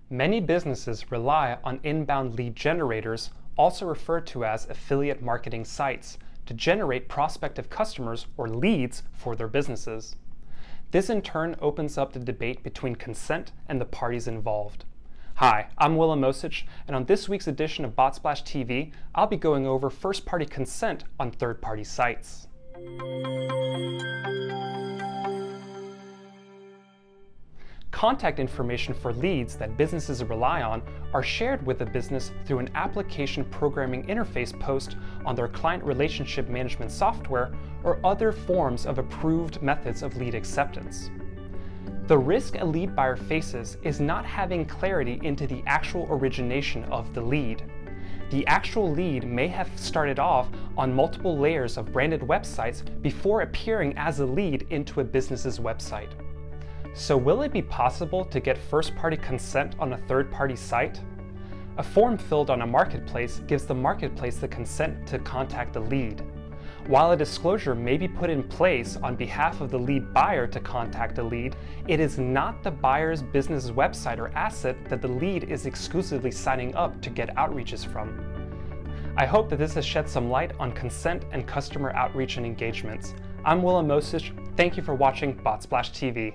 Many businesses rely on inbound lead generators, also referred to as affiliate marketing sites, to generate prospective customers or leads for their businesses. This in turn opens up the debate between consent and the parties involved. Hi, I'm Willem Mosic, and on this week's edition of BotSplash TV, I'll be going over first-party consent on third-party sites. Contact information for leads that businesses rely on are shared with the business through an application programming interface post on their client relationship management software or other forms of approved methods of lead acceptance. The risk a lead buyer faces is not having clarity into the actual origination of the lead. The actual lead may have started off on multiple layers of branded websites before appearing as a lead into a business's website. So will it be possible to get first-party consent on a third-party site? A form filled on a marketplace gives the marketplace the consent to contact the lead. While a disclosure may be put in place on behalf of the lead buyer to contact the lead, it is not the buyer's business website or asset that the lead is exclusively signing up to get outreaches from. I hope that this has shed some light on consent and customer outreach and engagements. I'm Willem Mosic. Thank you for watching BotSplash TV.